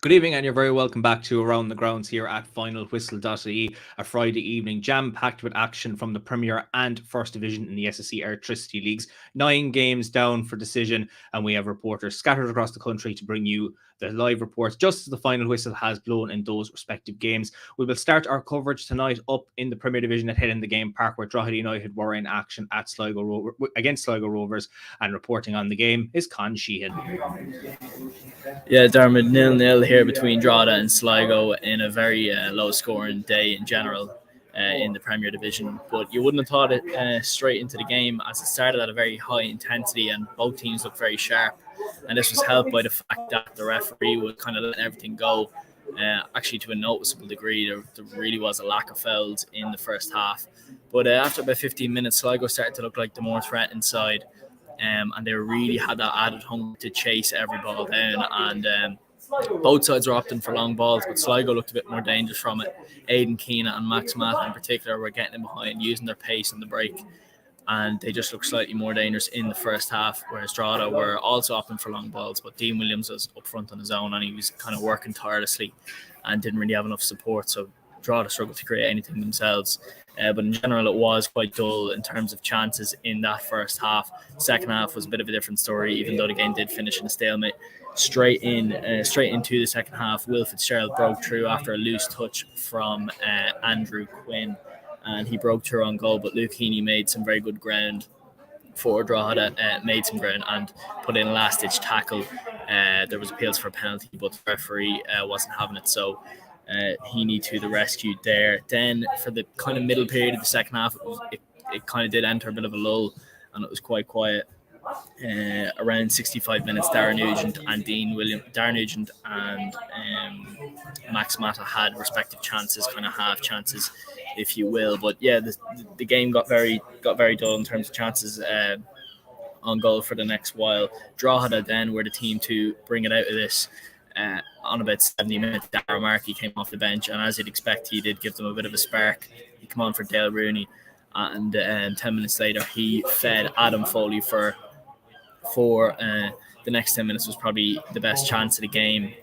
Good evening, and you're very welcome back to Around the Grounds here at Finalwhistle.ie, a Friday evening jam-packed with action from the Premier and First Division in the SSE Electricity Leagues. 9 games down for decision, and we have reporters scattered across the country to bring you the live reports just as the final whistle has blown in those respective games. We will start our coverage tonight up in the Premier Division at Head in the Game Park, where Drogheda United were in action at against Sligo Rovers, and reporting on the game is Con Sheehan. Yeah, Diarmuid 0-0 here between Drogheda and Sligo in a very low-scoring day in general in the Premier Division. But you wouldn't have thought it straight into the game, as it started at a very high intensity and both teams looked very sharp. And this was helped by the fact that the referee was kind of letting everything go. Actually, to a noticeable degree, there really was a lack of fouls in the first half. But after about 15 minutes, Sligo started to look like the more threatened side. And they really had that added hunger to chase every ball down, and both sides were opting for long balls, but Sligo looked a bit more dangerous from it. Aidan Keena and Max Mata in particular were getting in behind, using their pace on the break, and they just looked slightly more dangerous in the first half, whereas Drogheda were also opting for long balls, but Dean Williams was up front on his own, and he was kind of working tirelessly and didn't really have enough support, so Drogheda struggled to create anything themselves. But in general, it was quite dull in terms of chances in that first half. Second half was a bit of a different story, even though the game did finish in a stalemate. Straight into the second half, Will Fitzgerald broke through after a loose touch from Andrew Quinn, and he broke through on goal, but Luke Heaney made some very good ground for Drogheda, made some ground and put in a last-ditch tackle. There was appeals for a penalty, but the referee wasn't having it, so Heaney to the rescue there. Then for the kind of middle period of the second half, it kind of did enter a bit of a lull, and it was quite quiet. Around 65 minutes, Darren Nugent and Max Mata had respective chances, kind of half chances, if you will. But yeah, the game got very dull in terms of chances on goal for the next while. Drogheda then were the team to bring it out of this. On about 70 minutes, Darren Markey came off the bench, and as you'd expect, he did give them a bit of a spark. He came on for Dale Rooney, and 10 minutes later, he fed Adam Foley for the next 10 minutes was probably the best chance of the game.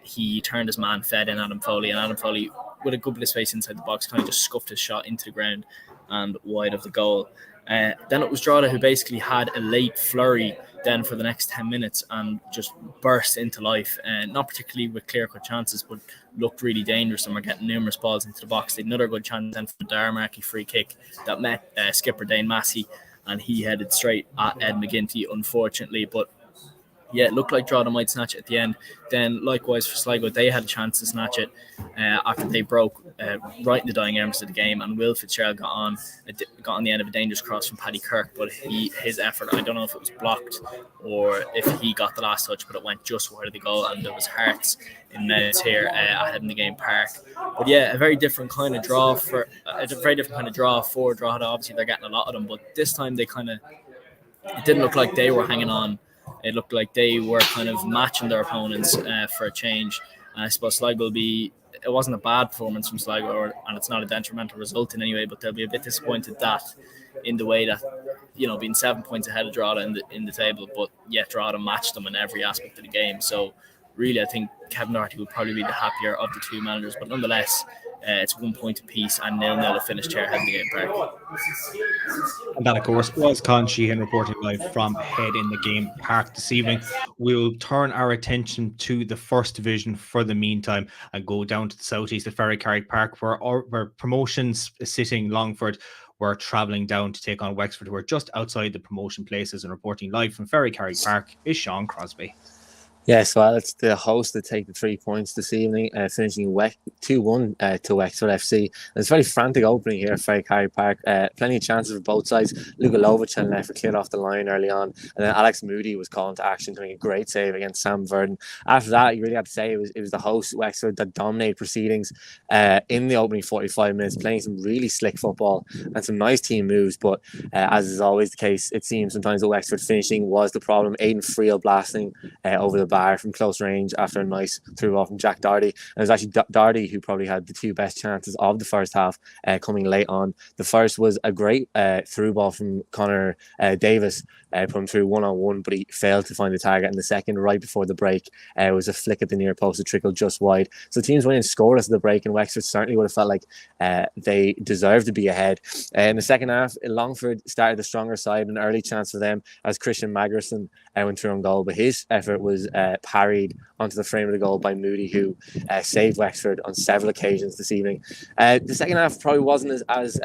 He turned his man, fed in Adam Foley, and Adam Foley, with a good bit of space inside the box, kind of just scuffed his shot into the ground and wide of the goal. Then it was Drogheda who basically had a late flurry then for the next 10 minutes and just burst into life, not particularly with clear-cut chances, but looked really dangerous and were getting numerous balls into the box. They had another good chance then for the Diarmuid free kick that met skipper Dane Massey, and he headed straight at Ed McGinty, unfortunately. But yeah, it looked like Drogheda might snatch it at the end. Then, likewise for Sligo, they had a chance to snatch it after they broke right in the dying embers of the game, and Will Fitzgerald got on the end of a dangerous cross from Paddy Kirk, but his effort, I don't know if it was blocked or if he got the last touch, but it went just wide of the goal, and there was hearts in mouths here ahead in the game park. But yeah, a very different kind of draw for Drogheda. Obviously, they're getting a lot of them, but this time it didn't look like they were hanging on. It looked like they were kind of matching their opponents for a change. And I suppose Sligo it wasn't a bad performance from Sligo, and it's not a detrimental result in any way, but they'll be a bit disappointed that in the way that, being 7 points ahead of Drogheda in the table, but yet Drogheda matched them in every aspect of the game. So really, I think Kevin Doherty will probably be the happier of the two managers, but nonetheless, it's 1 point apiece and 0-0 finished here ahead in the game park. And that, of course, was Con Sheehan reporting live from Head in the Game Park this evening. We'll turn our attention to the First Division for the meantime and go down to the southeast at Ferrycarrig Park, where promotions sitting Longford were travelling down to take on Wexford, who are just outside the promotion places. And reporting live from Ferrycarrig Park is Ciaran Crosbie. Yes, well, it's the host that take the 3 points this evening, finishing 2-1 to Wexford FC. And it's a very frantic opening here at Ferrycarrig Park. Plenty of chances for both sides. Luka Lovic and Leffert cleared off the line early on, and then Alex Moody was called into action to make a great save against Sam Verdon. After that, you really have to say it was the host, Wexford, that dominated proceedings in the opening 45 minutes, playing some really slick football and some nice team moves. But as is always the case, it seems sometimes the Wexford finishing was the problem. Aidan Friel blasting over the bar from close range after a nice through ball from Jack Doherty. And it was actually Doherty who probably had the two best chances of the first half coming late on. The first was a great through ball from Connor Davis, put him through 1-on-1, but he failed to find the target. And the second, right before the break, was a flick at the near post, a trickle just wide. So teams winning scoreless at the break, and Wexford certainly would have felt like they deserved to be ahead. In the second half, Longford started the stronger side, an early chance for them as Christian Magerson went through on goal, but his effort was parried onto the frame of the goal by Moody, who saved Wexford on several occasions this evening. The second half probably wasn't as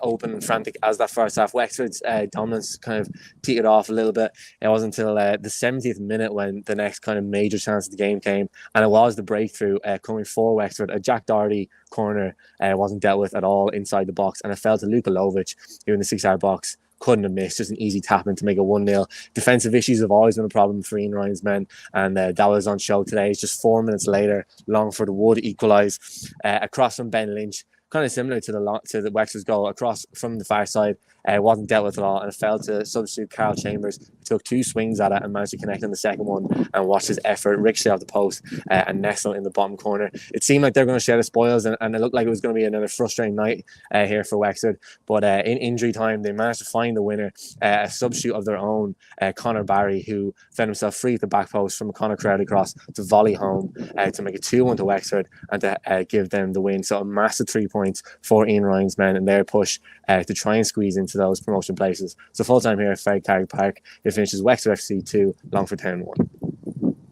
open and frantic as that first half. Wexford's dominance kind of teetered off a little bit. It wasn't until the 70th minute when the next kind of major chance of the game came, and it was the breakthrough coming for Wexford. A Jack Doherty corner wasn't dealt with at all inside the box, and it fell to Luka Lovic, who in the 6-yard box couldn't have missed. Just an easy tap in to make it 1-0. Defensive issues have always been a problem for Ian Ryan's men, and that was on show today. It's just 4 minutes later, Longford would equalise across from Ben Lynch, kind of similar to the Wexford's goal, across from the far side. Wasn't dealt with at all, and it fell to substitute Carl Chambers, who took 2 swings at it and managed to connect on the second one, and watched his effort ricochet off the post and nestle in the bottom corner. It seemed like they were going to share the spoils, and it looked like it was going to be another frustrating night here for Wexford. But in injury time, they managed to find the winner, a substitute of their own, Conor Barry, who found himself free at the back post from a Conor Crowley cross to volley home to make it 2-1 to Wexford and to give them the win. So a massive 3 points for Ian Ryan's men in their push to try and squeeze into those promotion places. So full time here at Ferrycarrig Park, it finishes Wexford FC 2, Longford Town 1.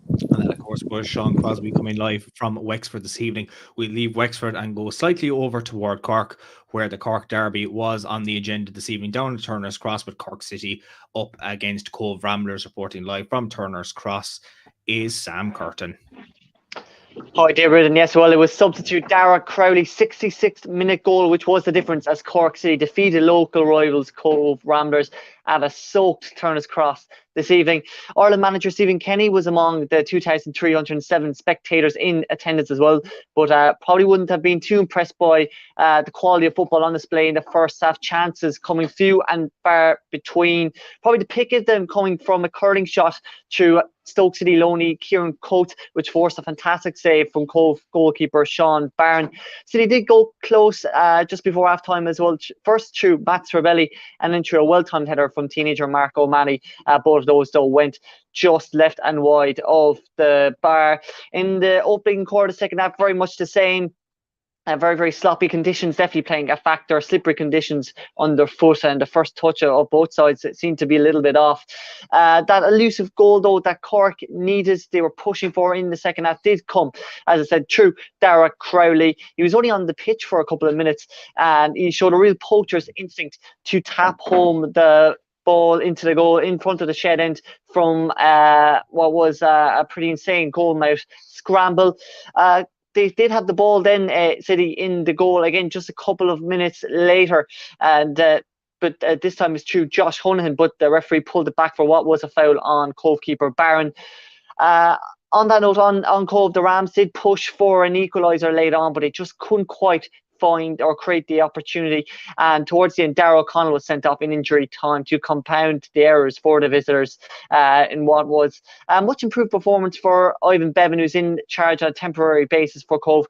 And that, of course, was Sean Crosbie coming live from Wexford this evening. We leave Wexford and go slightly over toward Cork, where the Cork derby was on the agenda this evening, down at Turner's Cross, with Cork City up against Cove Ramblers. Reporting live from Turner's Cross is Sam Curtin. Hi, Diarmuid, and yes, well, it was substitute Dara Crowley's 66th-minute goal, which was the difference as Cork City defeated local rivals Cove Ramblers at a soaked Turner's Cross this evening. Ireland manager Ciaran Callan was among the 2,307 spectators in attendance as well, but probably wouldn't have been too impressed by the quality of football on display in the first half. Chances coming few and far between. Probably the pick of them coming from a curling shot through Stoke City loanee Ciaran Callan, which forced a fantastic save from Cove goalkeeper Sean Barron. City did go close just before half time as well, first through Matt Cervelli and then through a well-timed header from teenager Mark O'Malley. Both of those though went just left and wide of the bar. In the opening quarter, second half, very much the same. Very, very sloppy conditions definitely playing a factor. Slippery conditions underfoot, and the first touch of both sides seemed to be a little bit off. That elusive goal, though, that Cork needed, they were pushing for in the second half, did come, as I said, through Dara Crowley. He was only on the pitch for a couple of minutes, and he showed a real poacher's instinct to tap home the ball into the goal in front of the shed end from what was a pretty insane goal mouth scramble. They did have the ball then, City, in the goal again just a couple of minutes later, and but this time it's through Josh Honohan, but the referee pulled it back for what was a foul on Cove keeper Barron. On that note, on Cove, the Rams did push for an equaliser late on, but they just couldn't quite find or create the opportunity, and towards the end Darragh O'Connell was sent off in injury time to compound the errors for the visitors in what was a much improved performance for Ivan Bevan, who's in charge on a temporary basis for Cove.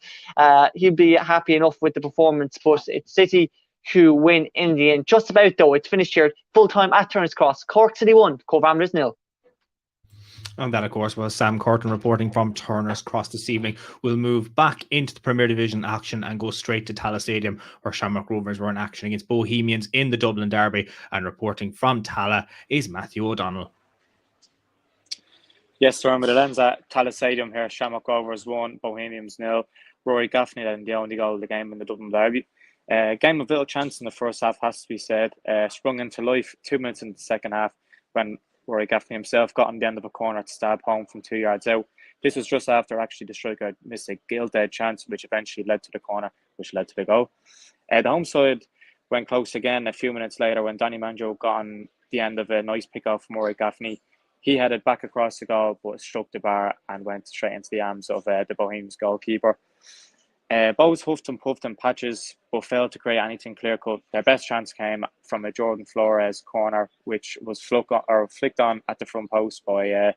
He'll be happy enough with the performance, but it's City who win in the end. Just about though, it's finished here full time at Turner's Cross. Cork City 1, Cove Ramblers 0. And that, of course, was Sam Curtin reporting from Turner's Cross this evening. We'll move back into the Premier Division action and go straight to Tallaght Stadium, where Shamrock Rovers were in action against Bohemians in the Dublin Derby. And reporting from Tallaght is Matthew O'Donnell. Yes, Diarmuid, it ends at Tallaght Stadium here. Shamrock Rovers 1, Bohemians 0. Rory Gaffney then the only goal of the game in the Dublin Derby. Game of little chance in the first half, has to be said. Sprung into life 2 minutes in the second half when Rory Gaffney himself got on the end of a corner to stab home from 2 yards out. This was just after actually the striker missed a gilt-edged chance, which eventually led to the corner, which led to the goal. The home side went close again a few minutes later when Danny Manjo got on the end of a nice pick-off from Rory Gaffney. He headed back across the goal, but struck the bar and went straight into the arms of the Bohemians goalkeeper. Both huffed and puffed in patches, but failed to create anything clear-cut. Their best chance came from a Jordan Flores corner, which was flicked on at the front post by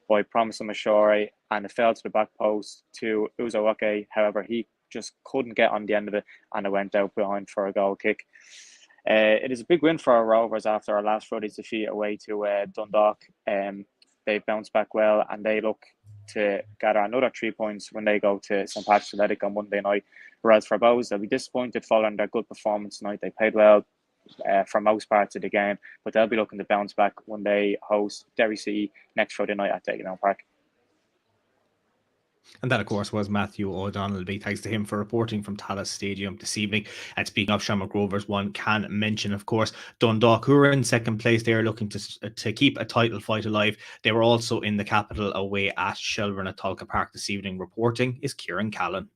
by Promise Mashore, and it fell to the back post to Uzoake. However, he just couldn't get on the end of it, and it went out behind for a goal kick. It is a big win for our Rovers after our last Friday's defeat away to Dundalk. They've bounced back well, and they look to gather another 3 points when they go to St. Patrick's Athletic on Monday night. Whereas for Bows, they'll be disappointed following their good performance tonight. They played well for most parts of the game, but they'll be looking to bounce back when they host Derry City next Friday night at Dagenham Park. And that, of course, was Matthew O'Donnell. Big thanks to him for reporting from Tallaght Stadium this evening. And speaking of Shamrock Rovers, one can mention, of course, Dundalk, who are in second place. They are looking to keep a title fight alive. They were also in the capital away at Shelbourne at Tolka Park this evening. Reporting is Ciaran Callan.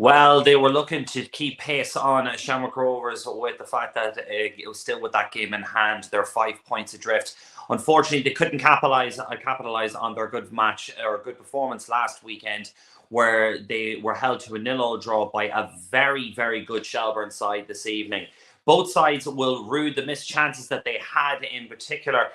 Well, they were looking to keep pace on Shamrock Rovers with the fact that it was still with that game in hand. They're 5 points adrift. Unfortunately, they couldn't capitalize on their good match or good performance last weekend, where they were held to a 0-0 draw by a very, very good Shelbourne side this evening. Both sides will rue the missed chances that they had, in particular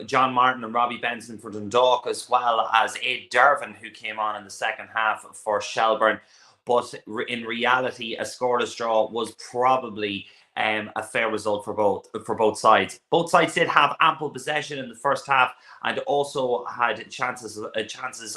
John Martin and Robbie Benson for Dundalk, as well as Ed Dervin, who came on in the second half for Shelbourne. But in reality, a scoreless draw was probably a fair result for both sides. Both sides did have ample possession in the first half and also had chances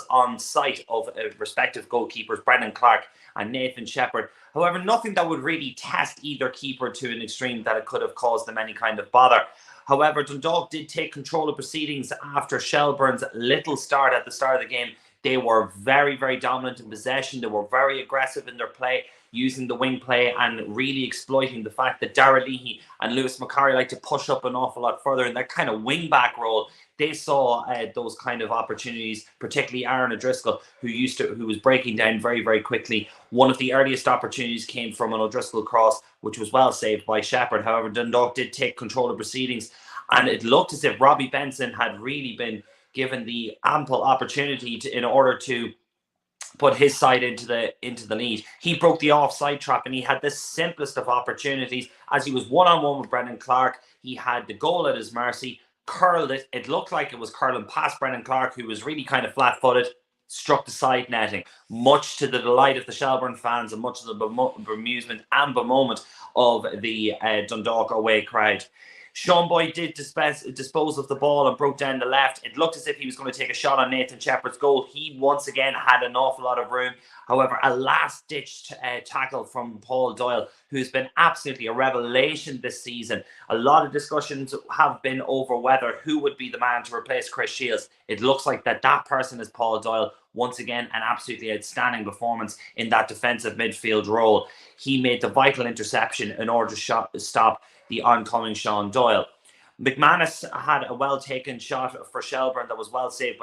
on sight of respective goalkeepers, Brendan Clark and Nathan Shepherd. However, nothing that would really test either keeper to an extreme that it could have caused them any kind of bother. However, Dundalk did take control of proceedings after Shelbourne's little start at the start of the game. They were very, very dominant in possession. They were very aggressive in their play, using the wing play and really exploiting the fact that Dara Leahy and Lewis McCarry like to push up an awful lot further in that kind of wing back role. They saw those kind of opportunities, particularly Aaron O'Driscoll, who was breaking down very, very quickly. One of the earliest opportunities came from an O'Driscoll cross, which was well saved by Shepherd. However, Dundalk did take control of proceedings, and it looked as if Robbie Benson had really been given the ample opportunity in order to put his side into the lead. He broke the offside trap, and he had the simplest of opportunities as he was one-on-one with Brendan Clark. He had the goal at his mercy, curled it. It looked like it was curling past Brendan Clark, who was really kind of flat-footed, struck the side netting, much to the delight of the Shelbourne fans and much to the bemusement and bemoanment of the Dundalk away crowd. Sean Boyd did dispose of the ball and broke down the left. It looked as if he was going to take a shot on Nathan Shepherd's goal. He once again had an awful lot of room. However, a last-ditch tackle from Paul Doyle, who's been absolutely a revelation this season. A lot of discussions have been over who would be the man to replace Chris Shields. It looks like that person is Paul Doyle. Once again, an absolutely outstanding performance in that defensive midfield role. He made the vital interception in order to stop the oncoming Sean Doyle. McManus had a well-taken shot for Shelbourne that was well saved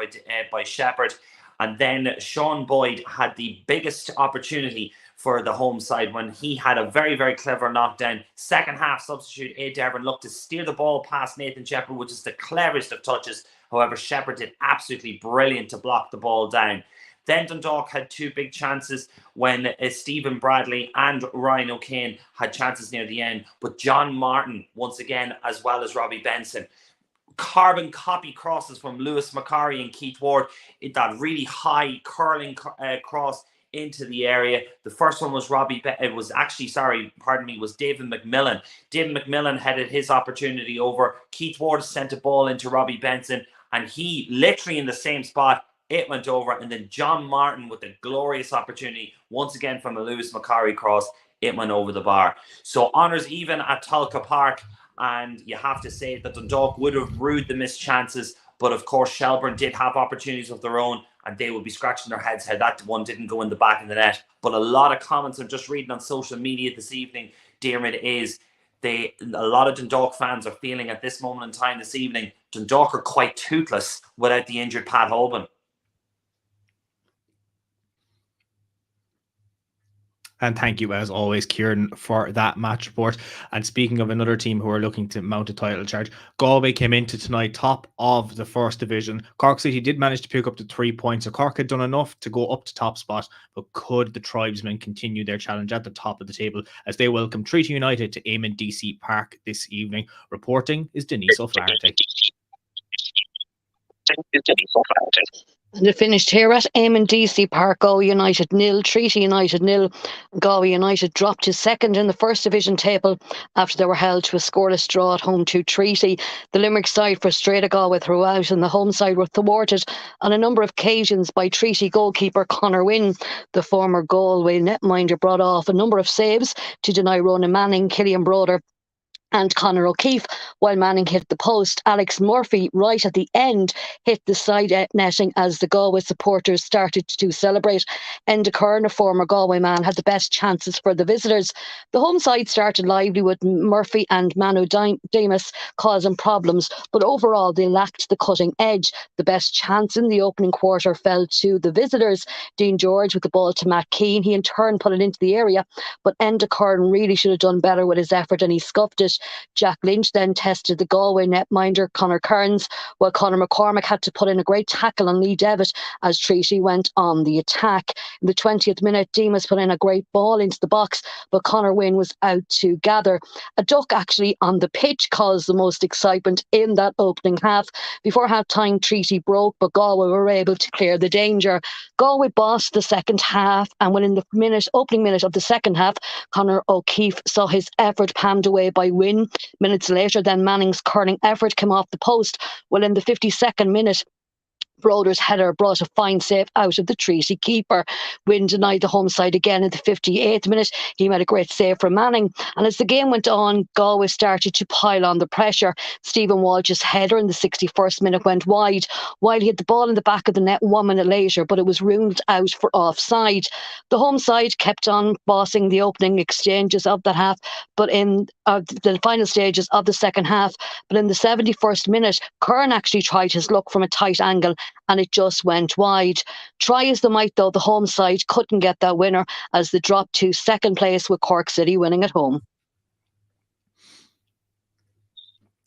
by Shepherd. And then Sean Boyd had the biggest opportunity for the home side when he had a very, very clever knockdown. Second half substitute Ed Dervin looked to steer the ball past Nathan Shepherd, which is the cleverest of touches. However, Shepherd did absolutely brilliant to block the ball down. Then Dundalk had two big chances when Stephen Bradley and Ryan O'Kane had chances near the end. But John Martin, once again, as well as Robbie Benson, carbon copy crosses from Lewis McCarry and Keith Ward. That really high curling cross into the area. The first one was was David McMillan. David McMillan headed his opportunity over. Keith Ward sent a ball into Robbie Benson, and he literally in the same spot, it went over. And then John Martin with a glorious opportunity, once again from a Lewis McCarry cross, it went over the bar. So honours even at Tolka Park, and you have to say that Dundalk would have rued the missed chances, but of course Shelbourne did have opportunities of their own, and they will be scratching their heads how that one didn't go in the back of the net. But a lot of comments I'm just reading on social media this evening, Diarmuid, is a lot of Dundalk fans are feeling at this moment in time this evening, Dundalk are quite toothless without the injured Pat Holben. And thank you, as always, Ciaran, for that match report. And speaking of another team who are looking to mount a title charge, Galway came into tonight top of the first division. Cork City did manage to pick up the 3 points. So Cork had done enough to go up to top spot, but could the Tribesmen continue their challenge at the top of the table as they welcome Treaty United to Eamon DC Park this evening? Reporting is Deniese O'Flaherty. And it finished here at Eamon DC Park. Galway United 0, Treaty United 0. Galway United dropped to second in the First Division table after they were held to a scoreless draw at home to Treaty. The Limerick side frustrated Galway throughout, and the home side were thwarted on a number of occasions by Treaty goalkeeper Conor Wynne. The former Galway netminder brought off a number of saves to deny Ronan Manning, Killian Broder and Conor O'Keefe, while Manning hit the post. Alex Murphy, right at the end, hit the side netting as the Galway supporters started to celebrate. Enda Kearney, a former Galway man, had the best chances for the visitors. The home side started lively with Murphy and Manu Demas causing problems, but overall they lacked the cutting edge. The best chance in the opening quarter fell to the visitors. Dean George with the ball to Matt Keane. He in turn put it into the area, but Enda Kearney really should have done better with his effort and he scuffed it. Jack Lynch then tested the Galway netminder Conor Kearns, while Conor McCormick had to put in a great tackle on Lee Devitt as Treaty went on the attack. In the 20th minute, Demas put in a great ball into the box, but Conor Wynne was out to gather. A duck actually on the pitch caused the most excitement in that opening half. Before half-time, Treaty broke, but Galway were able to clear the danger. Galway bossed the second half, and when in the opening minute of the second half, Conor O'Keefe saw his effort panned away by Wynne. Minutes later, then Manning's curling effort came off the post. Well, in the 52nd minute, Broder's header brought a fine save out of the Treaty keeper. Wynne denied the home side again in the 58th minute. He made a great save for Manning. And as the game went on, Galway started to pile on the pressure. Stephen Walsh's header in the 61st minute went wide, while he had the ball in the back of the net 1 minute later, but it was ruled out for offside. The home side kept on bossing the opening exchanges of that half, but in the final stages of the second half. But in the 71st minute, Curtin actually tried his luck from a tight angle, and it just went wide. Try as they might, though, the home side couldn't get that winner as they dropped to second place with Cork City winning at home.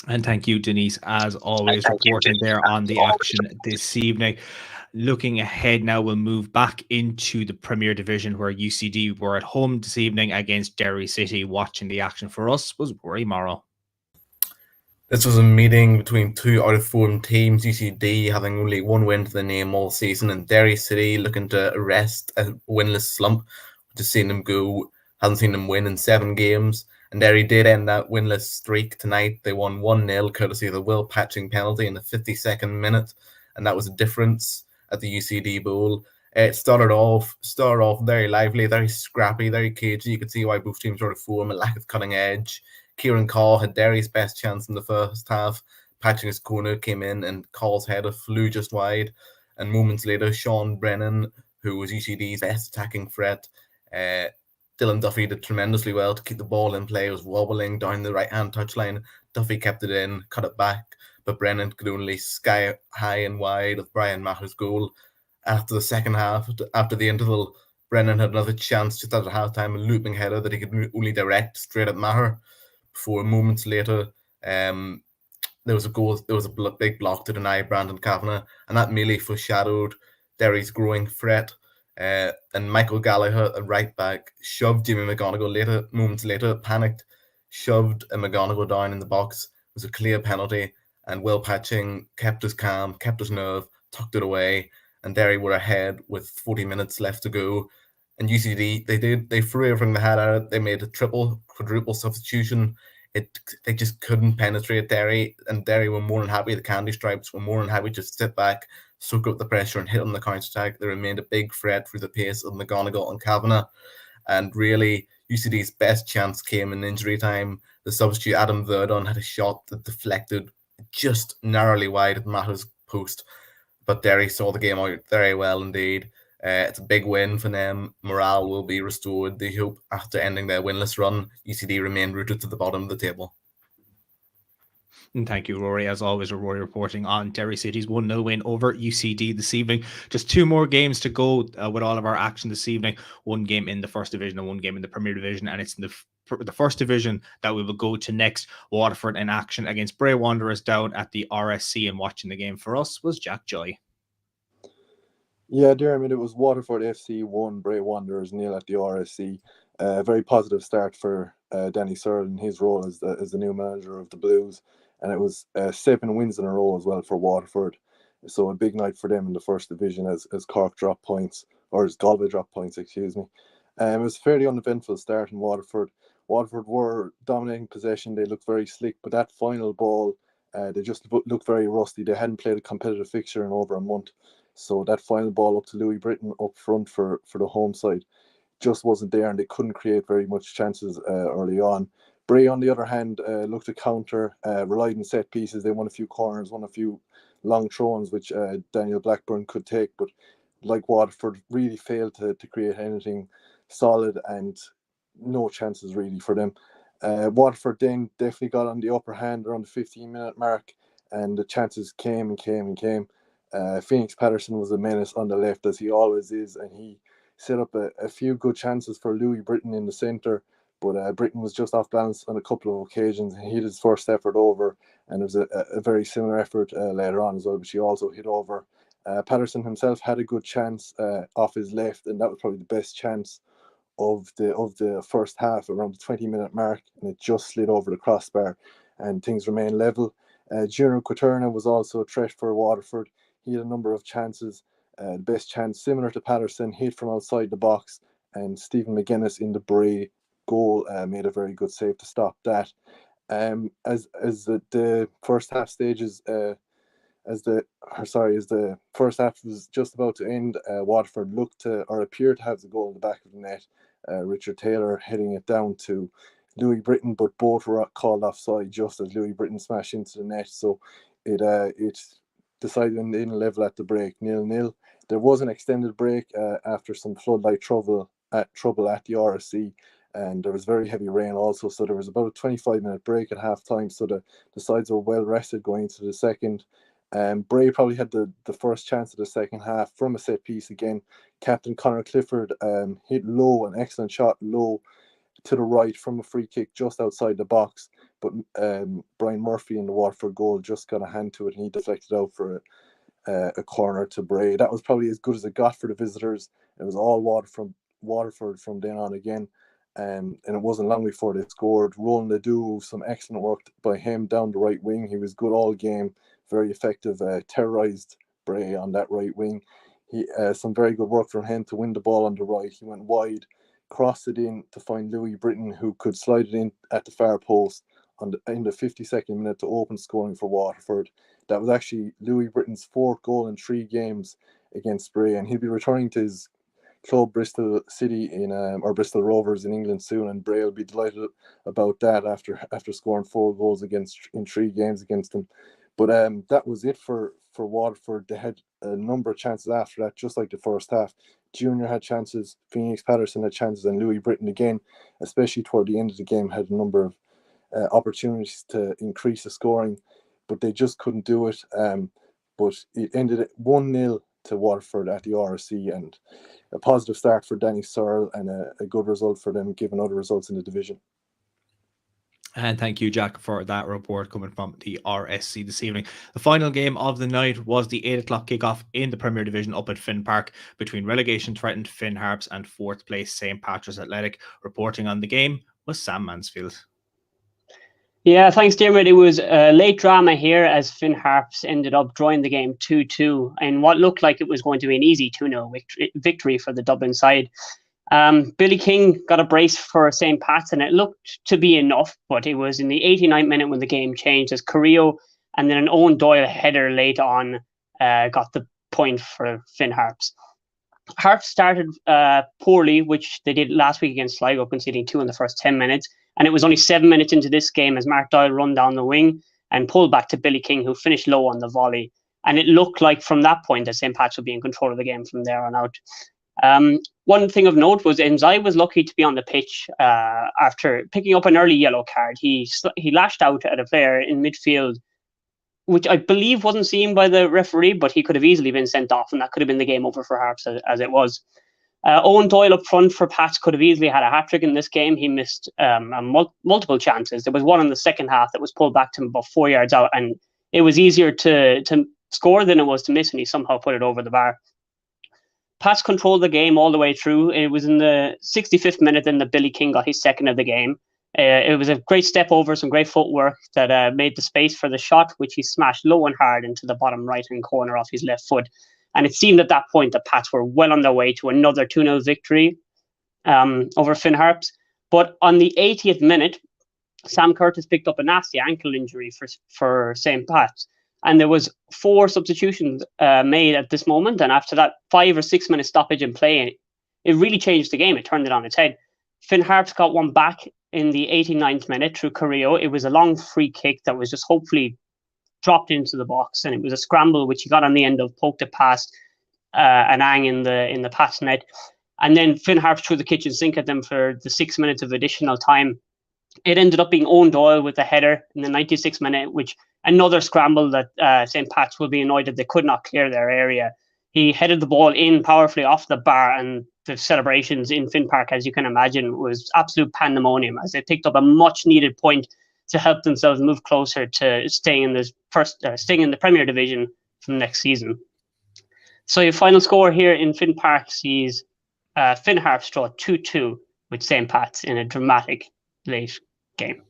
And thank you, Denise, as always, reporting there on the action this evening. Looking ahead now, we'll move back into the Premier Division where UCD were at home this evening against Derry City. Watching the action for us was Rory Morrow. This was a meeting between two out-of-form teams, UCD having only one win to the name all season, and Derry City looking to arrest a winless slump, which has seen them go, hasn't seen them win in 7 games. And Derry did end that winless streak tonight. They won 1-0, courtesy of the Will Patching penalty in the 52nd minute, and that was a difference at the UCD Bowl. It started off very lively, very scrappy, very cagey. You could see why both teams were out of form, a lack of cutting edge. Ciaran Callan had Derry's best chance in the first half. Patching his corner came in and Call's header flew just wide. And moments later, Sean Brennan, who was UCD's best attacking threat, Dylan Duffy did tremendously well to keep the ball in play. It was wobbling down the right-hand touchline. Duffy kept it in, cut it back, but Brennan could only sky high and wide of Brian Maher's goal. After the second half, after the interval, Brennan had another chance just after halftime, a looping header that he could only direct straight at Maher. Before moments later, there was a big block to deny Brandon Kavanagh, and that merely foreshadowed Derry's growing threat. And Michael Gallagher, a right back, shoved Jimmy McGonigal moments later, panicked, shoved a McGonigal down in the box. It was a clear penalty, and Will Patching kept his calm, kept his nerve, tucked it away, and Derry were ahead with 40 minutes left to go. And UCD, they threw everything they had at it. They made a quadruple substitution. They just couldn't penetrate Derry, and Derry were more than happy. The Candy Stripes were more than happy to sit back, soak up the pressure, and hit on the counter-attack. They remained a big threat through the pace of McGonigal and Kavanagh. And really, UCD's best chance came in injury time. The substitute Adam Verdon had a shot that deflected just narrowly wide of Maher's post. But Derry saw the game out very well indeed. It's a big win for them. Morale will be restored, they hope, after ending their winless run. UCD remained rooted to the bottom of the table. And thank you, Rory. As always, Rory reporting on Derry City's 1-0 win over UCD this evening. Just 2 more games to go with all of our action this evening. 1 game in the First Division and 1 game in the Premier Division, and it's in the First Division that we will go to next. Waterford in action against Bray Wanderers down at the RSC, and watching the game for us was Jack Joy. Yeah, Diarmuid, it was Waterford FC 1, Bray Wanderers 0 at the RSC. Very positive start for Danny Searle in his role as the new manager of the Blues, and it was 7 wins in a row as well for Waterford. So a big night for them in the first division as Cork dropped points, or as Galway dropped points, excuse me. It was a fairly uneventful start in Waterford. Waterford were dominating possession. They looked very slick, but that final ball, they just looked very rusty. They hadn't played a competitive fixture in over a month. So that final ball up to Louis Britton up front for the home side just wasn't there, and they couldn't create very much chances early on. Bray, on the other hand, looked to counter, relied on set pieces. They won a few corners, won a few long throw-ins, which Daniel Blackburn could take, but like Waterford, really failed to create anything solid, and no chances really for them. Waterford then definitely got on the upper hand around the 15-minute mark, and the chances came and came and came. Phoenix Patterson was a menace on the left, as he always is, and he set up a few good chances for Louis Britton in the centre, but Britton was just off balance on a couple of occasions. He hit his first effort over, and there was a very similar effort later on as well, but she also hit over. Patterson himself had a good chance off his left, and that was probably the best chance of the first half, around the 20-minute mark, and it just slid over the crossbar, and things remained level. Ciaran Callan was also a threat for Waterford. He had a number of chances. The best chance, similar to Patterson, hit from outside the box, and Stephen McGuinness in the Bray goal made a very good save to stop that. As the first half stages, as the first half was just about to end, Waterford looked to, or appeared to have the goal in the back of the net. Richard Taylor heading it down to Louis Britton, but both were called offside just as Louis Britton smashed into the net. So it decided in level at the break, 0-0. There was an extended break after some floodlight trouble at the RSC, and there was very heavy rain also. So there was about a 25-minute break at half time. So the sides were well rested going into the second. Bray probably had the first chance of the second half from a set piece again. Captain Conor Clifford hit low, an excellent shot low to the right from a free kick just outside the box, but Brian Murphy in the Waterford goal just got a hand to it, and he deflected out for a corner to Bray. That was probably as good as it got for the visitors. It was all Waterford from then on again, and it wasn't long before they scored. Roland Ledoux, some excellent work by him down the right wing. He was good all game, very effective, terrorised Bray on that right wing. He some very good work from him to win the ball on the right. He went wide, crossed it in to find Louis Britton, who could slide it in at the far post in the 52nd minute to open scoring for Waterford. That was actually Louis Britton's 4th goal in 3 games against Bray, and he'll be returning to his club Bristol City or Bristol Rovers in England soon, and Bray will be delighted about that after scoring 4 goals in 3 games against them. But that was it for Waterford. They had a number of chances after that, just like the first half. Junior had chances, Phoenix Patterson had chances, and Louis Britton again, especially toward the end of the game, had a number of opportunities to increase the scoring, but they just couldn't do it. But it ended at 1-0 to Waterford at the RSC, and a positive start for Danny Searle, and a good result for them given other results in the division. And thank you, Jack, for that report coming from the RSC this evening. The final game of the night was the 8 o'clock kickoff in the Premier Division up at Finn Park between relegation-threatened Finn Harps and 4th place St. Patrick's Athletic. Reporting on the game was Sam Mansfield. Yeah, thanks, Diarmuid. It was a late drama here as Finn Harps ended up drawing the game 2-2 in what looked like it was going to be an easy 2-0 victory for the Dublin side. Billy King got a brace for St. Pat's, and it looked to be enough, but it was in the 89th minute when the game changed as Carrillo and then an Owen Doyle header late on got the point for Finn Harps. Harps started poorly, which they did last week against Sligo, conceding 2 in the first 10 minutes. And it was only 7 minutes into this game as Mark Doyle run down the wing and pulled back to Billy King, who finished low on the volley. And it looked like from that point that St. Pat's would be in control of the game from there on out. One thing of note was Enzai was lucky to be on the pitch after picking up an early yellow card. He lashed out at a player in midfield, which I believe wasn't seen by the referee, but he could have easily been sent off, and that could have been the game over for Harps as it was. Owen Doyle up front for Pats could have easily had a hat-trick in this game. He missed multiple chances. There was one in the second half that was pulled back to him about 4 yards out, and it was easier to score than it was to miss, and he somehow put it over the bar. Pats controlled the game all the way through. It was in the 65th minute then that Billy King got his second of the game. It was a great step over, some great footwork that made the space for the shot, which he smashed low and hard into the bottom right-hand corner off his left foot. And it seemed at that point the Pats were well on their way to another 2-0 victory over Finn Harps. But on the 80th minute, Sam Curtis picked up a nasty ankle injury for St. Pat's. And there was 4 substitutions made at this moment. And after that 5 or 6 minute stoppage in play, it really changed the game. It turned it on its head. Finn Harps got one back in the 89th minute through Carrillo. It was a long free kick that was just hopefully dropped into the box. And it was a scramble, which he got on the end of, poked it past Anang in the Pats net. And then Finn Harps threw the kitchen sink at them for the 6 minutes of additional time. It ended up being Owen Doyle with a header in the 96th minute, which another scramble that St. Pat's will be annoyed that they could not clear their area. He headed the ball in powerfully off the bar, and the celebrations in Finn Park, as you can imagine, was absolute pandemonium as they picked up a much needed point to help themselves move closer to staying in the Premier Division from next season. So your final score here in Finn Park sees Finn Harps draw 2-2 with St. Pat's in a dramatic late game.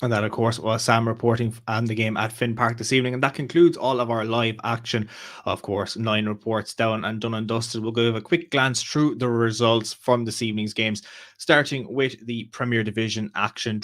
And that, of course, was Sam reporting on the game at Finn Park this evening. And that concludes all of our live action. Of course, 9 reports down and done and dusted. We'll give a quick glance through the results from this evening's games, starting with the Premier Division action.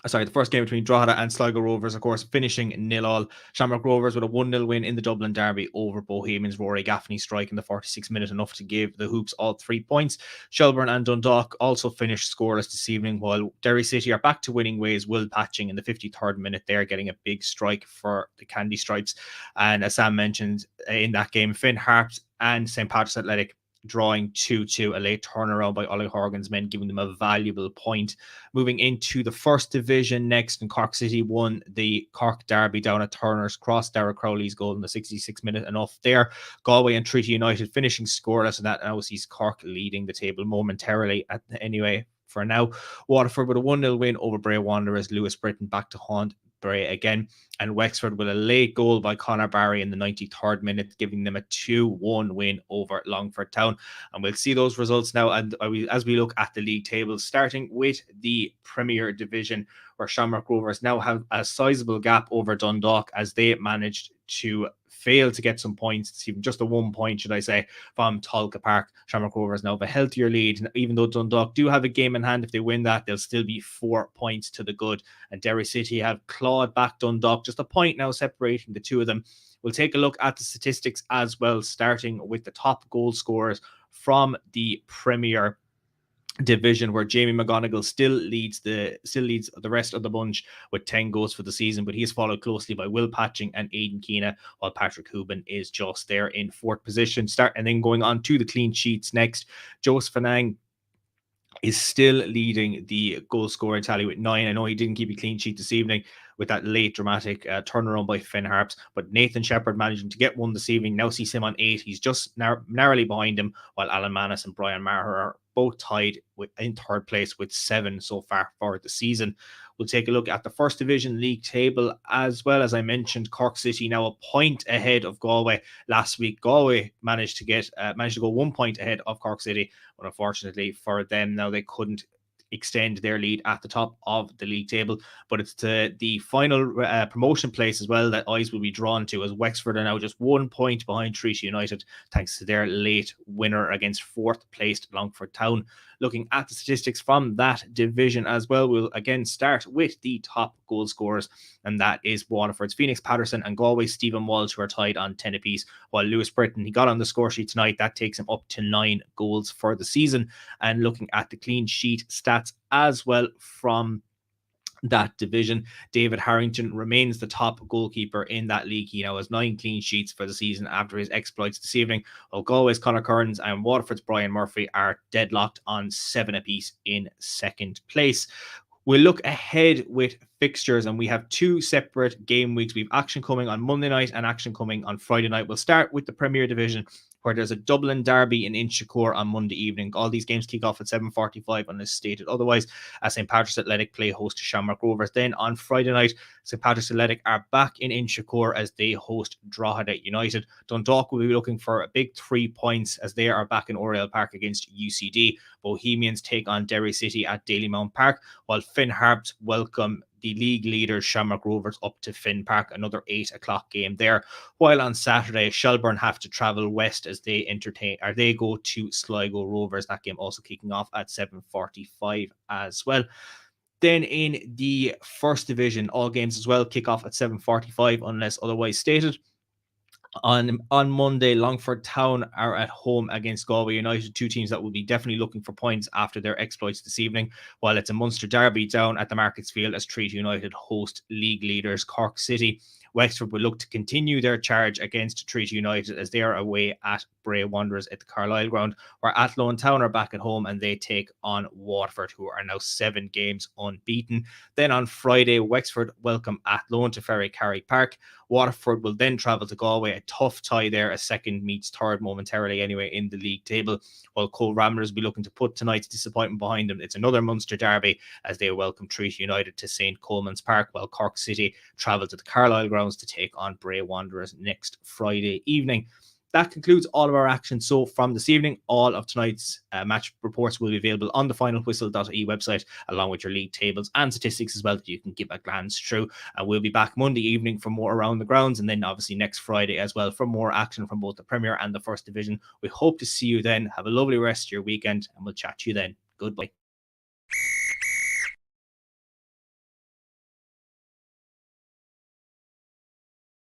The first game between Drogheda and Sligo Rovers, of course, finishing 0-0. Shamrock Rovers with a 1-0 win in the Dublin Derby over Bohemians. Rory Gaffney striking the 46th minute, enough to give the Hoops all 3 points. Shelbourne and Dundalk also finished scoreless this evening, while Derry City are back to winning ways. Will Patching in the 53rd minute there, getting a big strike for the Candy Stripes. And as Sam mentioned, in that game, Finn Harps and St. Patrick's Athletic drawing 2-2, a late turnaround by Ollie Horgan's men, giving them a valuable point. Moving into the first division next, and Cork City won the Cork Derby down at Turner's Cross. Darragh Crowley's goal in the 66th minute, enough there. Galway and Treaty United finishing scoreless, and that now sees Cork leading the table momentarily anyway for now. Waterford with a 1-0 win over Bray Wanderers. Lewis Britton back to haunt Bray again, and Wexford with a late goal by Conor Barry in the 93rd minute, giving them a 2-1 win over Longford Town. And we'll see those results now, and as we look at the league tables, starting with the Premier Division, where Shamrock Rovers now have a sizable gap over Dundalk as they managed to fail to get some points. It's even just a 1 point, should I say, from Tolka Park. Shamrock Rovers now have a healthier lead, and even though Dundalk do have a game in hand, if they win that, they'll still be 4 points to the good. And Derry City have clawed back Dundalk, just a point now separating the two of them. We'll take a look at the statistics as well, starting with the top goal scorers from the Premier Division, where Jamie McGonigal still leads the rest of the bunch with 10 goals for the season, but he's followed closely by Will Patching and Aidan Keena, while Patrick Hubin is just there in 4th position. And then going on to the clean sheets next, Joseph Fanang is still leading the goal scoring tally with 9. I know he didn't keep a clean sheet this evening with that late dramatic turnaround by Finn Harps, but Nathan Shepherd managing to get one this evening now sees him on 8. He's just narrowly behind him, while Alan Manis and Brian Maher are both tied in 3rd place with 7 so far for the season. We'll take a look at the First Division league table as well. As I mentioned, Cork City now a point ahead of Galway. Last week, Galway managed to go 1 point ahead of Cork City, but unfortunately for them, now they couldn't extend their lead at the top of the league table. But it's to the final promotion place as well that eyes will be drawn to, as Wexford are now just 1 point behind Treaty United, thanks to their late winner against 4th placed Longford Town. Looking at the statistics from that division as well, we'll again start with the top goal scorers, and that is Waterford's Phoenix Patterson and Galway's Stephen Walsh, who are tied on 10 apiece, while Lewis Britton, he got on the score sheet tonight. That takes him up to 9 goals for the season. And looking at the clean sheet stats as well from that division, David Harrington remains the top goalkeeper in that league. He now has 9 clean sheets for the season after his exploits this evening, while Galway's Conor Kearns and Waterford's Brian Murphy are deadlocked on 7 apiece in 2nd place. We'll look ahead with fixtures, and we have 2 separate game weeks. We have action coming on Monday night and action coming on Friday night. We'll start with the Premier Division, where there's a Dublin Derby in Inchicore on Monday evening. All these games kick off at 7:45 unless stated otherwise, as St. Patrick's Athletic play host to Shamrock Rovers. Then on Friday night, St. Patrick's Athletic are back in Inchicore as they host Drogheda United. Dundalk will be looking for a big 3 points as they are back in Oriel Park against UCD, Bohemians take on Derry City at Dalymount Park, while Finn Harps welcome the league leaders Shamrock Rovers up to Finn Park, another 8 o'clock game there. While on Saturday, Shelbourne have to travel west as they go to Sligo Rovers. That game also kicking off at 7:45 as well. Then in the first division, all games as well kick off at 7:45 unless otherwise stated. On Monday, Longford Town are at home against Galway United, two teams that will be definitely looking for points after their exploits this evening, while it's a Munster derby down at the Markets Field as Treaty United host league leaders Cork City. Wexford will look to continue their charge against Treaty United as they are away at Bray Wanderers at the Carlisle ground, where Athlone Town are back at home and they take on Waterford, who are now 7 games unbeaten. Then on Friday, Wexford welcome Athlone to Ferry Carrick Park. Waterford will then travel to Galway, a tough tie there, as second meets third momentarily anyway in the league table, while Cole Ramblers will be looking to put tonight's disappointment behind them. It's another Munster derby as they welcome Treaty United to St. Coleman's Park, while Cork City travel to the Carlisle grounds to take on Bray Wanderers next Friday evening. That concludes all of our action so from this evening. All of tonight's match reports will be available on the Finalwhistle.ie website, along with your league tables and statistics as well, that you can give a glance through. And we'll be back Monday evening for more Around the Grounds, and then obviously next Friday as well for more action from both the Premier and the First Division. We hope to see you then. Have a lovely rest of your weekend, and we'll chat to you then. Goodbye.